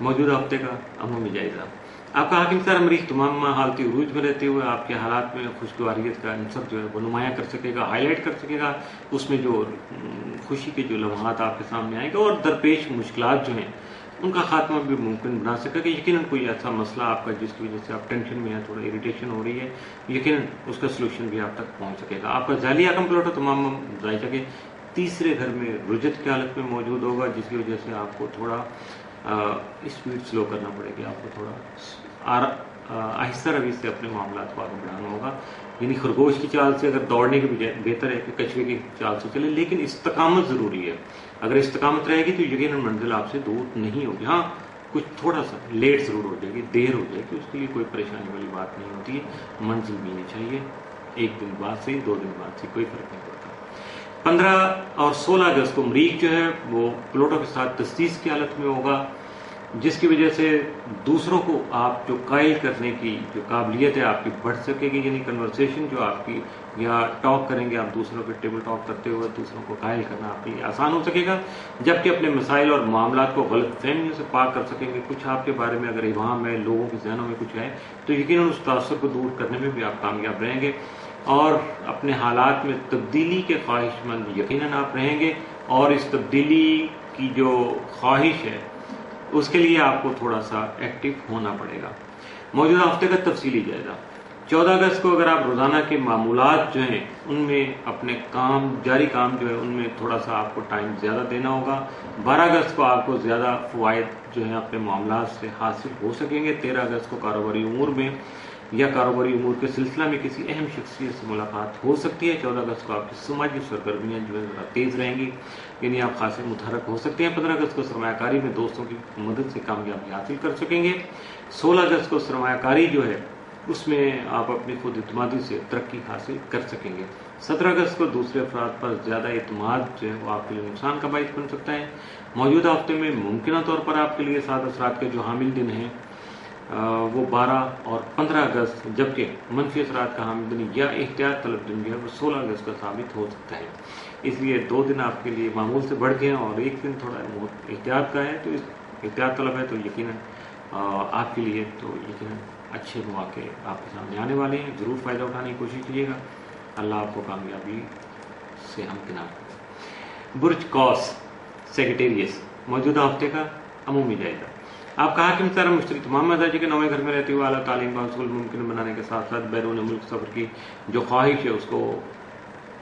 موجودہ ہفتے کا عمومی جائزہ۔ آپ کا حاکم سارا مریخ تمام حالتی عروج میں رہتے ہوئے آپ کے حالات میں خوشگواریت کا عنصر جو ہے وہ نمایاں کر سکے گا، ہائی لائٹ کر سکے گا، اس میں جو خوشی کے جو لمحات آپ کے سامنے آئیں گے اور درپیش مشکلات جو ہیں ان کا خاتمہ بھی ممکن بنا سکے گا۔ یقیناً کوئی ایسا مسئلہ آپ کا جس کی وجہ سے آپ ٹینشن میں ہیں، تھوڑا اریٹیشن ہو رہی ہے، یقیناً اس کا سلوشن بھی آپ تک پہنچ سکے گا۔ آپ کا ذیلی حاکم پلوٹو تمام ذائقہ کے تیسرے گھر میں رجت کی حالت میں موجود ہوگا، جس کی وجہ سے آپ کو تھوڑا اسپیڈ سلو کرنا پڑے گی، آپ کو تھوڑا آہستہ روی سے اپنے معاملات کو آگے بڑھانا ہوگا۔ یعنی خرگوش کی چال سے اگر دوڑنے کے بجائے بہتر ہے کہ کچھوے کی چال سے چلے، لیکن استقامت ضروری ہے۔ اگر استقامت رہے گی تو یقیناً منزل آپ سے دور نہیں ہوگی۔ ہاں کچھ تھوڑا سا لیٹ ضرور ہو جائے گی، دیر ہو جائے گی، اس کے لیے کوئی پریشانی والی بات نہیں ہوتی ہے، منزل ملنی چاہیے، 1 دن بعد سے 2 دن بعد سے کوئی فرق نہیں پڑتا۔ 15 اور 16 اگست کو مریخ جو ہے وہ پلوٹو کے ساتھ تسدیس کی حالت میں ہوگا، جس کی وجہ سے دوسروں کو آپ جو قائل کرنے کی جو قابلیت ہے آپ کی بڑھ سکے گی، یعنی کنورسیشن جو آپ کی یا ٹاک کریں گے آپ دوسروں کے ٹیبل ٹاک کرتے ہوئے دوسروں کو قائل کرنا آپ کے لیے آسان ہو سکے گا، جبکہ اپنے مسائل اور معاملات کو غلط فہمیوں سے پاک کر سکیں گے۔ کچھ آپ کے بارے میں اگر ابہام ہے، لوگوں کے ذہنوں میں کچھ ہے تو یقیناً اس تاثر کو دور کرنے میں بھی آپ کامیاب رہیں گے، اور اپنے حالات میں تبدیلی کے خواہش مند یقیناً آپ رہیں گے، اور اس تبدیلی کی جو خواہش ہے اس کے لیے آپ کو تھوڑا سا ایکٹیو ہونا پڑے گا۔ موجودہ ہفتے کا تفصیلی جائزہ۔ 14 اگست کو اگر آپ روزانہ کے معمولات جو ہیں ان میں اپنے جاری کام جو ہے ان میں تھوڑا سا آپ کو ٹائم زیادہ دینا ہوگا۔ 12 اگست کو آپ کو زیادہ فوائد جو ہیں اپنے معاملات سے حاصل ہو سکیں گے۔ 13 اگست کو کاروباری امور میں یا کاروباری امور کے سلسلہ میں کسی اہم شخصیت سے ملاقات ہو سکتی ہے۔ 14 اگست کو آپ کی سماجی سرگرمیاں جو ہے ذرا تیز رہیں گی، یعنی آپ خاصے متحرک ہو سکتے ہیں۔ 15 اگست کو سرمایہ کاری میں دوستوں کی مدد سے کامیابی حاصل کر سکیں گے۔ 16 اگست کو سرمایہ کاری جو ہے اس میں آپ اپنی خود اعتمادی سے ترقی حاصل کر سکیں گے۔ 17 اگست کو دوسرے افراد پر زیادہ اعتماد جو ہے وہ آپ کے لیے نقصان کا باعث بن سکتا ہے۔ موجودہ ہفتے میں ممکنہ طور پر آپ کے لیے 7 اثرات کے جو حامل دن ہیں وہ 12 اور 15 اگست، جبکہ منفی اثرات کا حامل دن یا احتیاط طلب دن جو ہے وہ 16 اگست کا ثابت ہو سکتا ہے۔ اس لیے 2 دن آپ کے لیے معمول سے بڑھ گئے ہیں اور 1 دن تھوڑا احتیاط کا ہے، تو اس احتیاط طلب ہے، تو یقیناً آپ کے لیے تو یقیناً اچھے مواقع آپ کے سامنے آنے والے ہیں۔ ضرور فائدہ اٹھانے کی کوشش کیجیے گا، اللہ آپ کو کامیابی سے ہمکنار کرے۔ برج قوس سیکریٹریس، موجودہ ہفتے کا عمومی جائزہ۔ آپ کا حاکم ستارہ مشتری تمام مزاجی کے 9ویں گھر میں رہتے ہوئے اعلیٰ تعلیم کا حصول ممکن بنانے کے ساتھ ساتھ بیرون ملک سفر کی جو خواہش ہے اس کو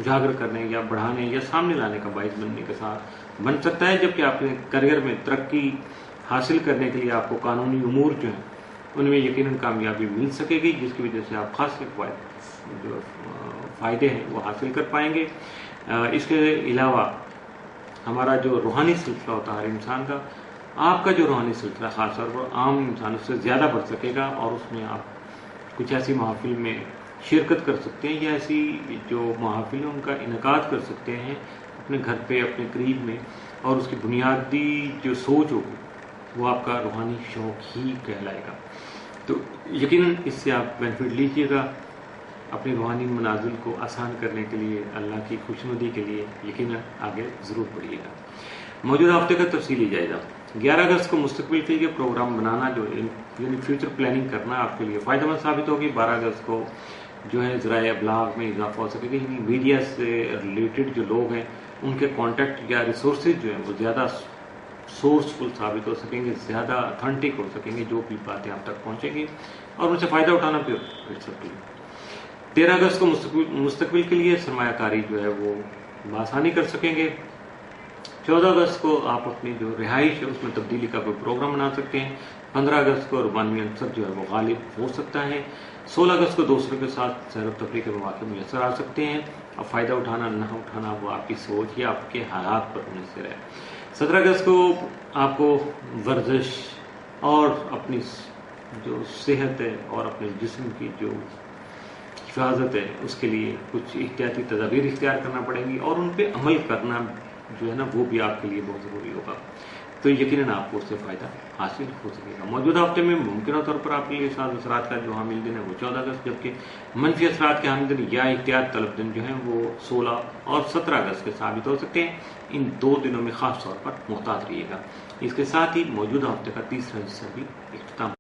اجاگر کرنے یا بڑھانے یا سامنے لانے کا باعث بننے کے ساتھ بن سکتا ہے، جبکہ آپ کے کیریئر میں ترقی حاصل کرنے کے لیے آپ کو قانونی امور جو ہیں ان میں یقیناً کامیابی مل سکے گی، جس کی وجہ سے آپ خاص جو فائدے ہیں وہ حاصل کر پائیں گے۔ اس کے علاوہ ہمارا جو روحانی سلسلہ ہوتا ہے ہر انسان کا، آپ کا جو روحانی سلسلہ خاص طور پر عام انسانوں سے زیادہ بڑھ سکے گا، اور اس میں آپ کچھ ایسی محافل میں شرکت کر سکتے ہیں یا ایسی جو محافل ہیں ان کا انعقاد کر سکتے ہیں اپنے گھر پہ، اپنے قریب میں، اور اس کی بنیادی جو سوچ ہوگی وہ آپ کا روحانی شوق ہی کہلائے گا۔ تو یقیناً اس سے آپ بینیفٹ لیجیے گا، اپنے روحانی منازل کو آسان کرنے کے لیے، اللہ کی خوشنودی کے لیے یقیناً آگے ضرور بڑھیے گا۔ موجودہ ہفتے کا تفصیلی جائزہ۔ 11 اگست کو مستقبل کے لیے پروگرام بنانا جو یعنی فیوچر پلاننگ کرنا آپ کے لیے فائدہ مند ثابت ہوگی۔ 12 اگست کو جو ہے ذرائع ابلاغ میں اضافہ ہو سکے گا، یعنی میڈیا سے ریلیٹڈ جو لوگ ہیں ان کے کانٹیکٹ یا ریسورسز جو ہیں وہ زیادہ سورسفل ثابت ہو سکیں گے، زیادہ اتھینٹک ہو سکیں گے، جو بھی باتیں آپ تک پہنچیں گی اور ان سے فائدہ اٹھانا بھی سب کے لیے۔ 13 اگست کو مستقبل کے لیے سرمایہ کاری جو ہے وہ بآسانی کر سکیں گے۔ 14 اگست کو آپ اپنی جو رہائش ہے اس میں تبدیلی کا کوئی پروگرام بنا سکتے ہیں۔ 15 اگست کو رومانوی عنصر جو ہے وہ غالب ہو سکتا ہے۔ 16 اگست کو دوسروں کے ساتھ سیر و تفریح کے مواقع میسر آ سکتے ہیں، اب فائدہ اٹھانا نہ اٹھانا وہ آپ کی سوچ یا آپ کے حالات پر منحصر ہے۔ 17 اگست کو آپ کو ورزش اور اپنی جو صحت ہے اور اپنے جسم کی جو حفاظت ہے اس کے لیے کچھ احتیاطی تدابیر اختیار کرنا پڑیں گی، اور ان پہ عمل کرنا جو ہے نا وہ بھی آپ کے لیے بہت ضروری ہوگا، تو یقیناً آپ کو اس سے فائدہ حاصل ہو سکے گا۔ موجودہ ہفتے میں ممکنہ طور پر آپ کے لیے 7 اثرات کا جو حامل دن ہے وہ 14 اگست، جبکہ منفی اثرات کے حامل دن یا احتیاط طلب دن جو ہیں وہ 16 اور 17 اگست کے ثابت ہو سکتے ہیں۔ ان 2 دنوں میں خاص طور پر محتاط رہیے گا۔ اس کے ساتھ ہی موجودہ ہفتے کا تیسرا حصہ بھی اختتام